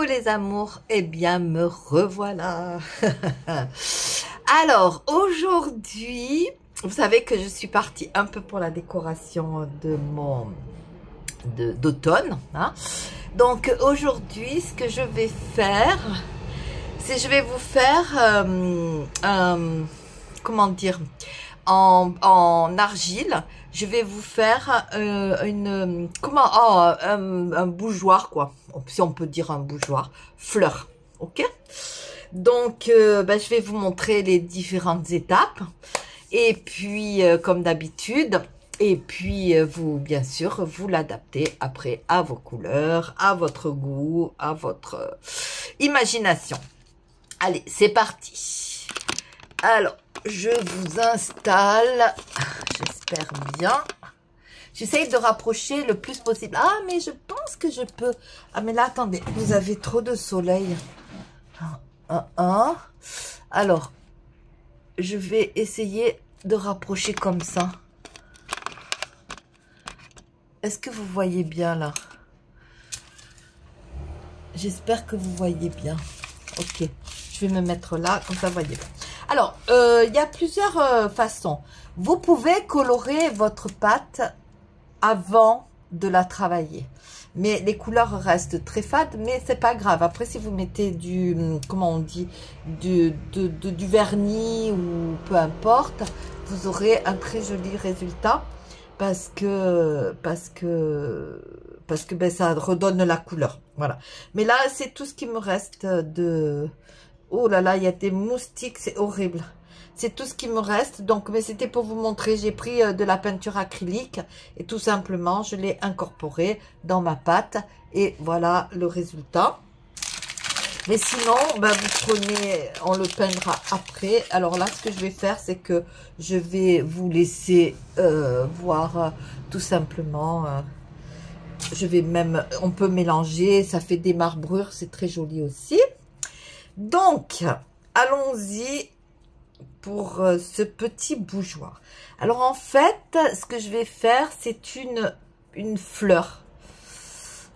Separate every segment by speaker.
Speaker 1: les amours, eh bien me revoilà. Alors aujourd'hui, vous savez que je suis partie un peu pour la décoration de d'automne, hein. Donc aujourd'hui, ce que je vais faire, c'est je vais vous faire comment dire, en argile. Je vais vous faire un bougeoir, quoi, si on peut dire un bougeoir, fleur, ok. Donc je vais vous montrer les différentes étapes et puis comme d'habitude, et puis vous, bien sûr, vous l'adaptez après à vos couleurs, à votre goût, à votre imagination. Allez, c'est parti. Alors, je vous installe, j'espère bien. J'essaye de rapprocher le plus possible. Ah, mais je pense que je peux. Ah, mais là, attendez, vous avez trop de soleil. Alors, je vais essayer de rapprocher comme ça. Est-ce que vous voyez bien là? J'espère que vous voyez bien. Ok, je vais me mettre là, comme ça vous voyez bien. Alors, il y a plusieurs façons. Vous pouvez colorer votre pâte avant de la travailler. Mais les couleurs restent très fades, mais c'est pas grave. Après, si vous mettez du, comment on dit, du vernis ou peu importe, vous aurez un très joli résultat parce que ben, ça redonne la couleur. Voilà. Mais là, c'est tout ce qui me reste de... Oh là là, il y a des moustiques, c'est horrible. C'est tout ce qui me reste. Donc, mais c'était pour vous montrer. J'ai pris de la peinture acrylique et tout simplement, je l'ai incorporé dans ma pâte. Et voilà le résultat. Mais sinon, ben, vous prenez, on le peindra après. Alors là, ce que je vais faire, c'est que je vais vous laisser voir tout simplement. Je vais même, on peut mélanger. Ça fait des marbrures, c'est très joli aussi. Donc, allons-y pour ce petit bougeoir. Alors, en fait, ce que je vais faire, c'est une fleur.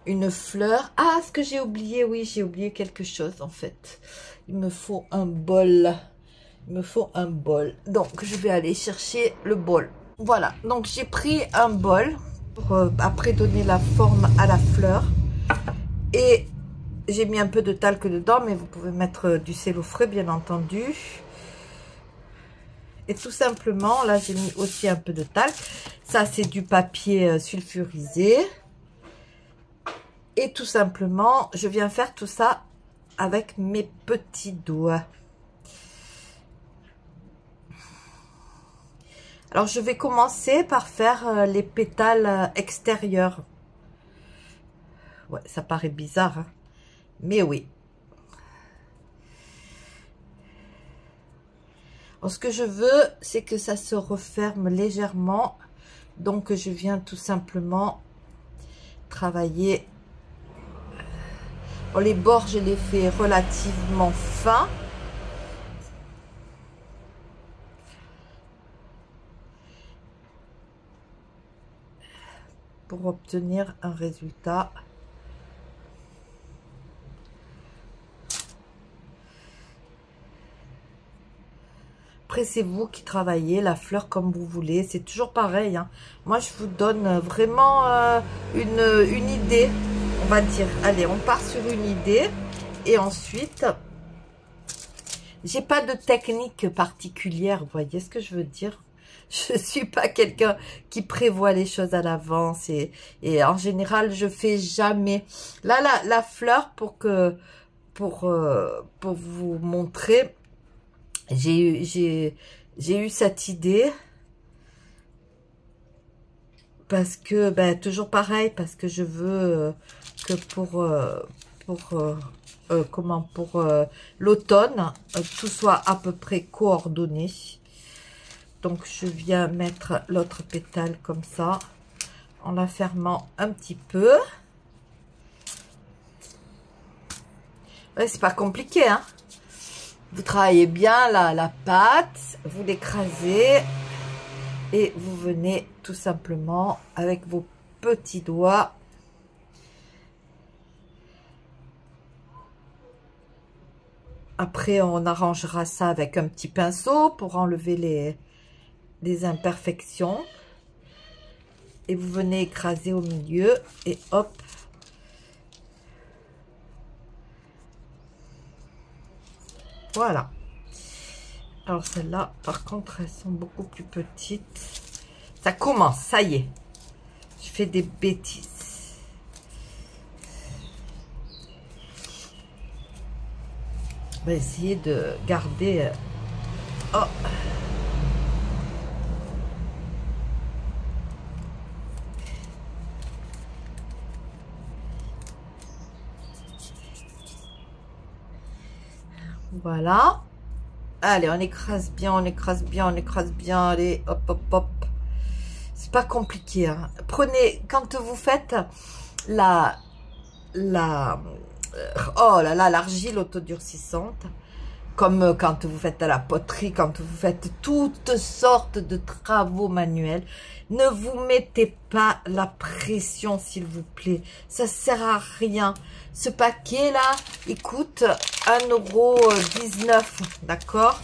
Speaker 1: Une fleur. Ah, ce que j'ai oublié, oui, j'ai oublié quelque chose, en fait. Il me faut un bol. Il me faut un bol. Donc, je vais aller chercher le bol. Voilà, donc j'ai pris un bol pour après donner la forme à la fleur. Et j'ai mis un peu de talc dedans, mais vous pouvez mettre du cello frais, bien entendu. Et tout simplement, là, j'ai mis aussi un peu de talc. Ça, c'est du papier sulfurisé. Et tout simplement, je viens faire tout ça avec mes petits doigts. Alors, je vais commencer par faire les pétales extérieurs. Ouais, ça paraît bizarre, hein? Mais oui. Alors, ce que je veux, c'est que ça se referme légèrement. Donc, je viens tout simplement travailler. Bon, les bords, je les fais relativement fins. Pour obtenir un résultat. Après, c'est vous qui travaillez la fleur comme vous voulez. C'est toujours pareil, hein. Moi, je vous donne vraiment une idée, on va dire. Allez, on part sur une idée. Et ensuite, j'ai pas de technique particulière. Vous voyez ce que je veux dire? Je suis pas quelqu'un qui prévoit les choses à l'avance. Et en général, je fais jamais. Là, la fleur, pour vous montrer... J'ai eu cette idée parce que, ben, toujours pareil, parce que je veux que pour l'automne, tout soit à peu près coordonné. Donc, je viens mettre l'autre pétale comme ça, en la fermant un petit peu. Ouais, c'est pas compliqué, hein. Vous travaillez bien la pâte, vous l'écrasez et vous venez tout simplement avec vos petits doigts Après, on arrangera ça avec un petit pinceau pour enlever les imperfections. Et vous venez écraser au milieu et hop. Voilà. Alors celles-là, par contre, elles sont beaucoup plus petites. Ça commence, ça y est. Je fais des bêtises. On va essayer de garder... Oh. Voilà. Allez, on écrase bien, on écrase bien, on écrase bien. Allez, hop, hop, hop. C'est pas compliqué. Hein. Prenez, quand vous faites oh là là, l'argile autodurcissante, comme quand vous faites de la poterie, quand vous faites toutes sortes de travaux manuels, ne vous mettez pas la pression, s'il vous plaît. Ça sert à rien. Ce paquet-là, il coûte 1,19 €, d'accord?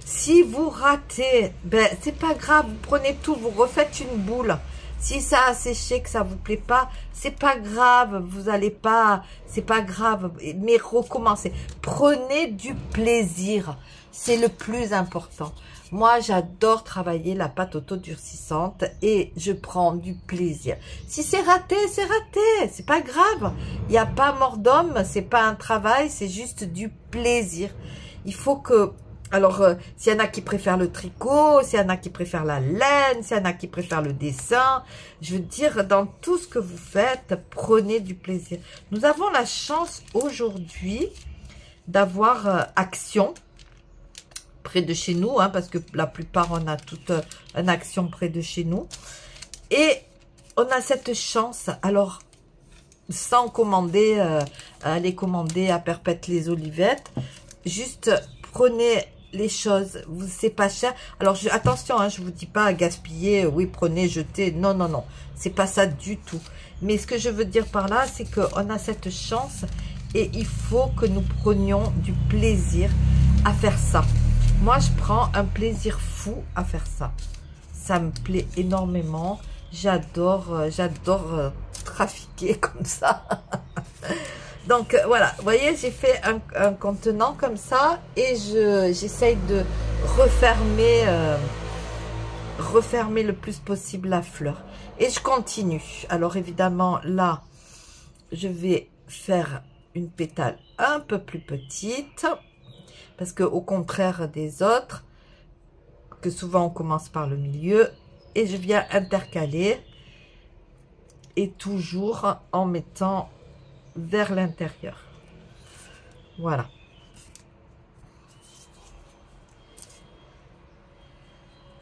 Speaker 1: Si vous ratez, ben c'est pas grave, vous prenez tout, vous refaites une boule. Si ça a séché, que ça vous plaît pas, c'est pas grave, vous allez pas, c'est pas grave, mais recommencez. Prenez du plaisir, c'est le plus important. Moi, j'adore travailler la pâte autodurcissante et je prends du plaisir. Si c'est raté, c'est pas grave. Il n'y a pas mort d'homme, c'est pas un travail, c'est juste du plaisir. Il faut que... Alors, s'il y en a qui préfèrent le tricot, s'il y en a qui préfèrent la laine, s'il y en a qui préfèrent le dessin, je veux dire, dans tout ce que vous faites, prenez du plaisir. Nous avons la chance aujourd'hui d'avoir Action près de chez nous, hein, parce que la plupart, on a toute une Action près de chez nous. Et on a cette chance, alors, sans commander, aller commander à Perpète les Olivettes, juste prenez les choses, c'est pas cher. Alors attention, hein, je vous dis pas à gaspiller, oui prenez, jetez, non non non, c'est pas ça du tout. Mais ce que je veux dire par là, c'est qu'on a cette chance et il faut que nous prenions du plaisir à faire ça. Moi je prends un plaisir fou à faire ça, ça me plaît énormément. J'adore trafiquer comme ça. Donc voilà, vous voyez, j'ai fait un contenant comme ça et j'essaye de refermer le plus possible la fleur. Et je continue. Alors évidemment, là, je vais faire une pétale un peu plus petite parce que au contraire des autres, que souvent on commence par le milieu et je viens intercaler et toujours en mettant vers l'intérieur. Voilà.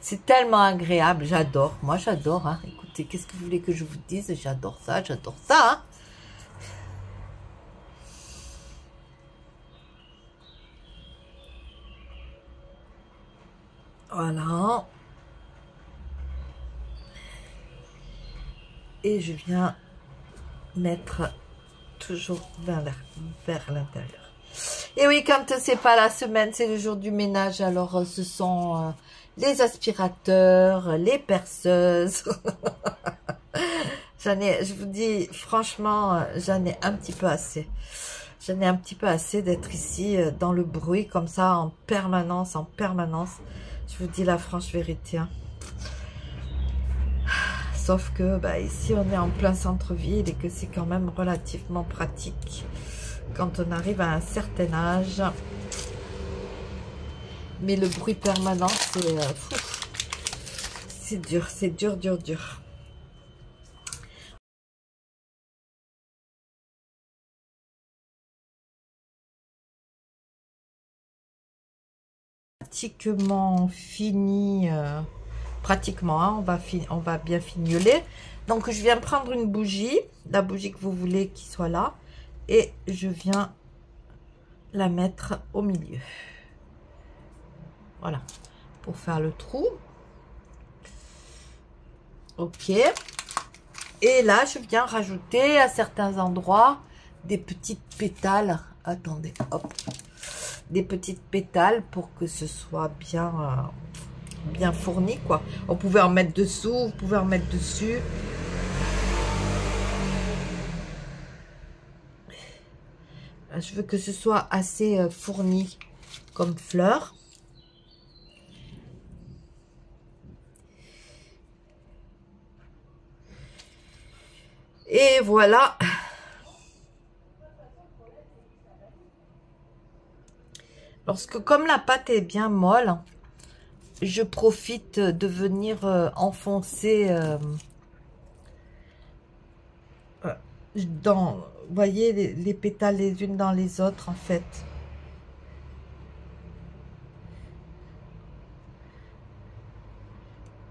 Speaker 1: C'est tellement agréable, j'adore. Moi, j'adore. Hein. Écoutez, qu'est-ce que vous voulez que je vous dise? J'adore ça, j'adore ça. Hein. Voilà. Et je viens mettre toujours vers l'intérieur. Et oui, quand c'est pas la semaine, c'est le jour du ménage, alors ce sont les aspirateurs, les perceuses. Je vous dis, franchement, j'en ai un petit peu assez. J'en ai un petit peu assez d'être ici dans le bruit comme ça en permanence, en permanence. Je vous dis la franche vérité. Hein. Sauf que bah, ici, on est en plein centre-ville et que c'est quand même relativement pratique quand on arrive à un certain âge. Mais le bruit permanent, c'est dur, c'est dur, dur, dur. Pratiquement fini, pratiquement, hein, on va bien fignoler. Donc je viens prendre une bougie, la bougie que vous voulez qui soit là, et je viens la mettre au milieu. Voilà, pour faire le trou. Ok. Et là, je viens rajouter à certains endroits des petites pétales. Attendez, hop. des petites pétales pour que ce soit bien, bien fourni, quoi. On pouvait en mettre dessous, vous pouvez en mettre dessus. Je veux que ce soit assez fourni comme fleur. Et voilà. Lorsque, comme la pâte est bien molle, je profite de venir enfoncer dans, vous voyez, les pétales les unes dans les autres, en fait.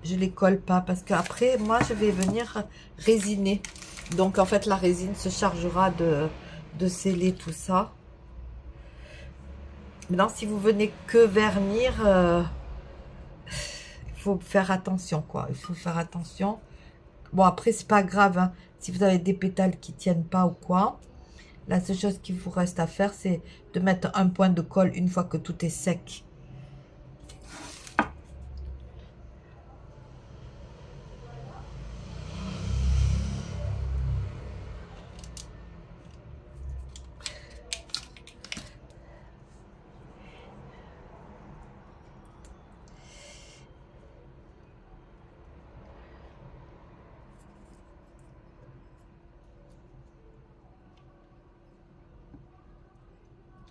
Speaker 1: Je les colle pas parce qu'après, moi, je vais venir résiner. Donc, en fait, la résine se chargera de sceller tout ça. Maintenant, si vous venez que vernir, il faut faire attention, quoi. Il faut faire attention. Bon, après, c'est pas grave, hein. Si vous avez des pétales qui tiennent pas ou quoi, la seule chose qu'il vous reste à faire, c'est de mettre un point de colle une fois que tout est sec.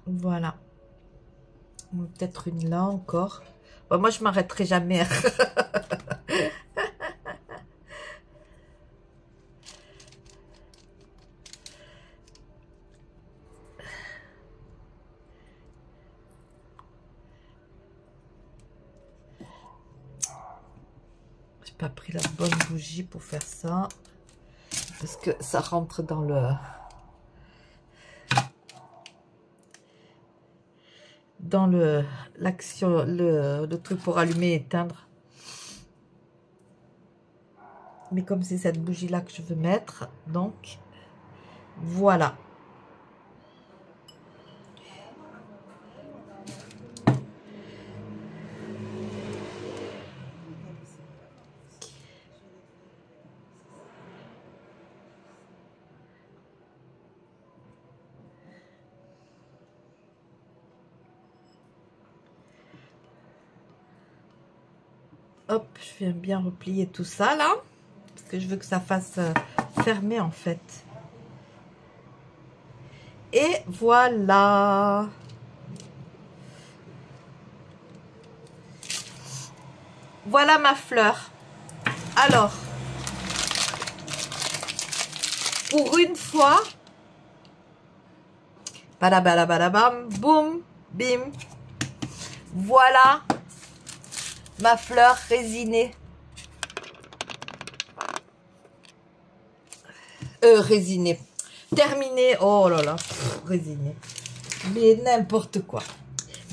Speaker 1: Voilà. Peut-être une là encore. Bon, moi, je m'arrêterai jamais. J'ai pas pris la bonne bougie pour faire ça. Parce que ça rentre dans l'action, le truc pour allumer et éteindre. Mais comme c'est cette bougie là que je veux mettre, donc voilà. Hop, je viens bien replier tout ça là, parce que je veux que ça fasse fermer en fait. Et voilà. Voilà ma fleur. Alors, pour une fois, balabalabam, boum, bim, voilà ma fleur résinée. Résinée. Terminée. Oh là là, résinée. Mais n'importe quoi.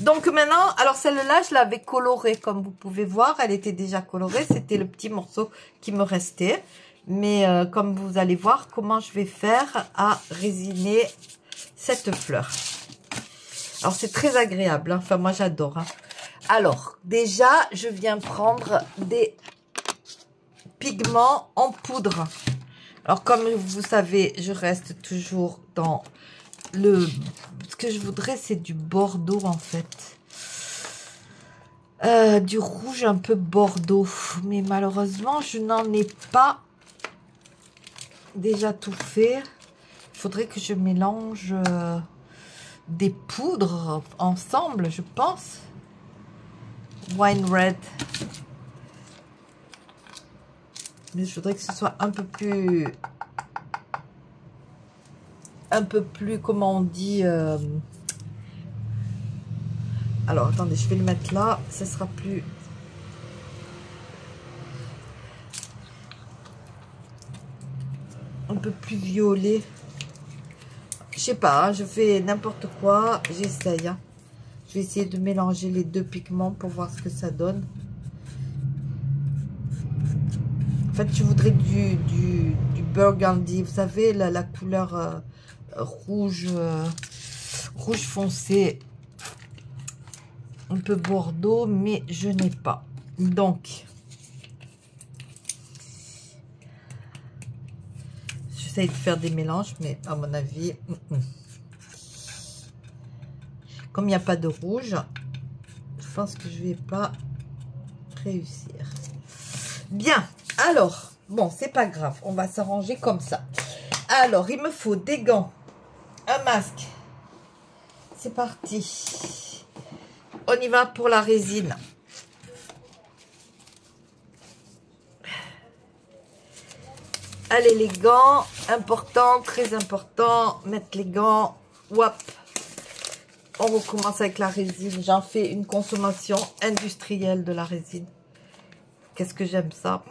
Speaker 1: Donc maintenant, alors celle-là, je l'avais colorée, comme vous pouvez voir. Elle était déjà colorée. C'était le petit morceau qui me restait. Mais comme vous allez voir, comment je vais faire à résiner cette fleur. Alors, c'est très agréable. Hein. Enfin, moi, j'adore. Hein. Alors, déjà, je viens prendre des pigments en poudre. Alors, comme vous savez, je reste toujours dans le... Ce que je voudrais, c'est du bordeaux, en fait. Du rouge un peu bordeaux. Mais malheureusement, je n'en ai pas déjà tout fait. Il faudrait que je mélange des poudres ensemble, je pense. Wine red. Mais je voudrais que ce soit un peu plus, comment on dit, alors attendez, je vais le mettre là, ce sera plus, un peu plus violet. Je sais pas, hein, je fais n'importe quoi, j'essaye. Hein. Je vais essayer de mélanger les deux pigments pour voir ce que ça donne. En fait, je voudrais du burgundy. Vous savez, la couleur rouge, rouge foncé. un peu bordeaux, mais je n'ai pas. Donc, j'essaye de faire des mélanges, mais à mon avis, comme il n'y a pas de rouge, je pense que je vais pas réussir. Bien, alors, bon, c'est pas grave, on va s'arranger comme ça. Alors, il me faut des gants, un masque. C'est parti. On y va pour la résine. Allez, les gants, important, très important, mettre les gants. Hop. On recommence avec la résine. J'en fais une consommation industrielle de la résine. Qu'est-ce que j'aime ça.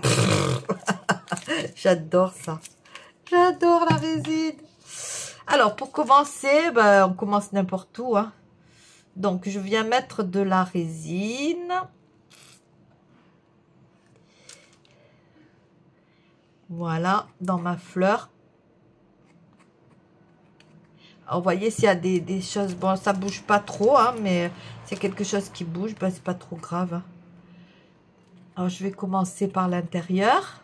Speaker 1: J'adore ça. J'adore la résine. Alors, pour commencer, ben, on commence n'importe où. Hein. Donc, je viens mettre de la résine. Voilà, dans ma fleur. Alors, vous voyez, s'il y a des choses... Bon, ça bouge pas trop, hein, mais c'est quelque chose qui bouge, ben, c'est pas trop grave. Hein. Alors, je vais commencer par l'intérieur.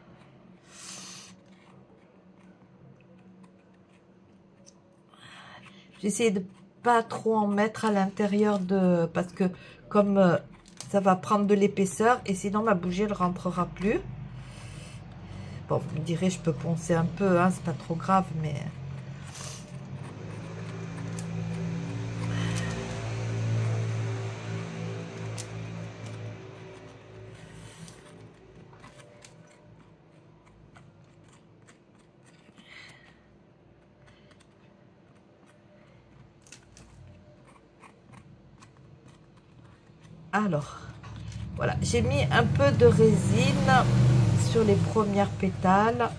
Speaker 1: J'essaie de pas trop en mettre à l'intérieur de... Parce que comme ça va prendre de l'épaisseur et sinon ma bougie ne rentrera plus. Bon, vous me direz, je peux poncer un peu, hein, c'est pas trop grave, mais... Alors, voilà, j'ai mis un peu de résine sur les premières pétales.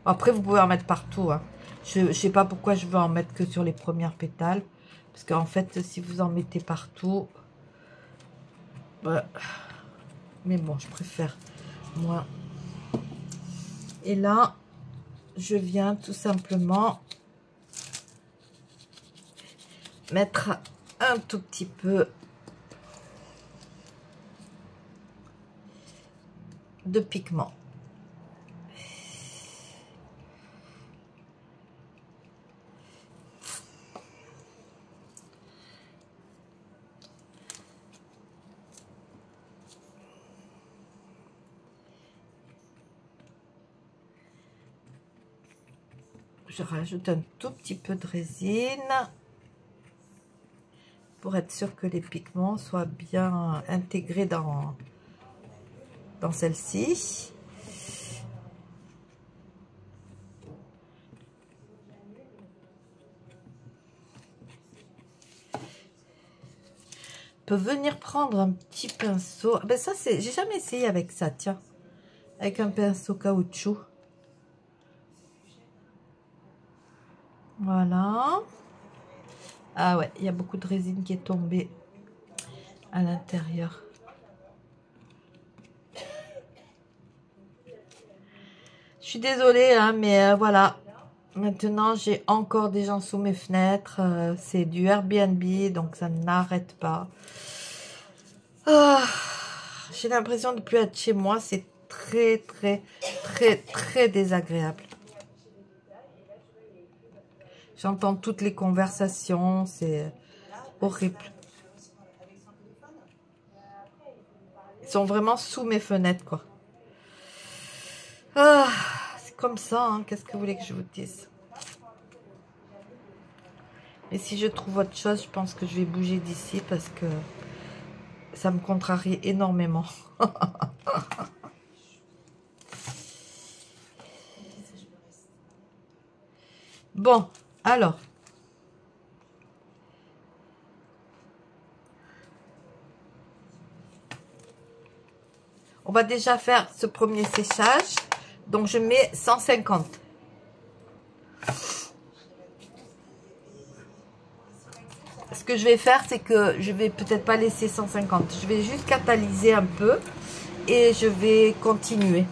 Speaker 1: Après, vous pouvez en mettre partout. Hein. Je ne sais pas pourquoi je veux en mettre que sur les premières pétales. Parce qu'en fait, si vous en mettez partout... Bah, mais bon, je préfère moi. Et là, je viens tout simplement mettre un tout petit peu de pigment. Je rajoute un tout petit peu de résine pour être sûr que les pigments soient bien intégrés dans celle-ci. Peut venir prendre un petit pinceau. Ben ça, c'est, j'ai jamais essayé avec ça, tiens. Avec un pinceau caoutchouc. Voilà. Ah ouais, il y a beaucoup de résine qui est tombée à l'intérieur. Je suis désolée, hein, mais voilà. Maintenant, j'ai encore des gens sous mes fenêtres. C'est du Airbnb, donc ça n'arrête pas. Ah, j'ai l'impression de ne plus être chez moi. C'est très, très, très, très désagréable. J'entends toutes les conversations. C'est horrible. Ils sont vraiment sous mes fenêtres, quoi. Ah, c'est comme ça, hein. Qu'est-ce que vous voulez que je vous dise? Mais si je trouve autre chose, je pense que je vais bouger d'ici parce que ça me contrarie énormément. Bon, alors. On va déjà faire ce premier séchage. Donc, je mets 150. Ce que je vais faire, c'est que je vais peut-être pas laisser 150. Je vais juste catalyser un peu et je vais continuer.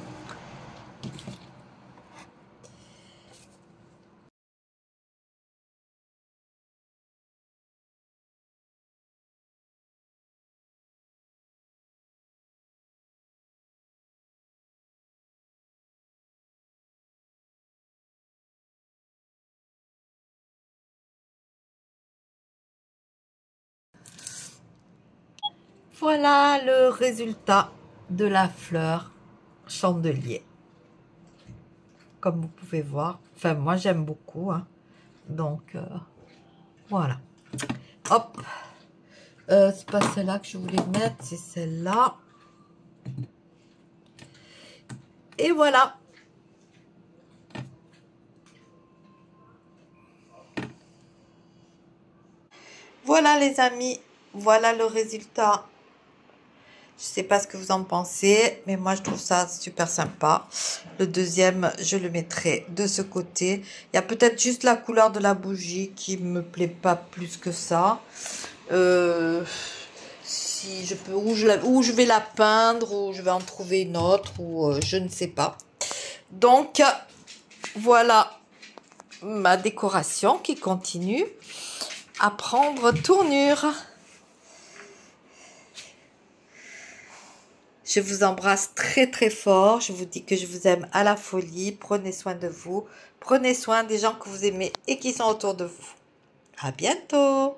Speaker 1: Voilà le résultat de la fleur chandelier. Comme vous pouvez voir. Enfin, moi, j'aime beaucoup. Hein. Donc, voilà. Hop. C'est pas celle-là que je voulais mettre. C'est celle-là. Et voilà. Voilà, les amis. Voilà le résultat. Je sais pas ce que vous en pensez, mais moi je trouve ça super sympa. Le deuxième, je le mettrai de ce côté. Il y a peut-être juste la couleur de la bougie qui me plaît pas plus que ça. Si je peux, ou je vais la peindre, ou je vais en trouver une autre, ou je ne sais pas. Donc, voilà ma décoration qui continue à prendre tournure. Je vous embrasse très très fort. Je vous dis que je vous aime à la folie. Prenez soin de vous. Prenez soin des gens que vous aimez et qui sont autour de vous. À bientôt.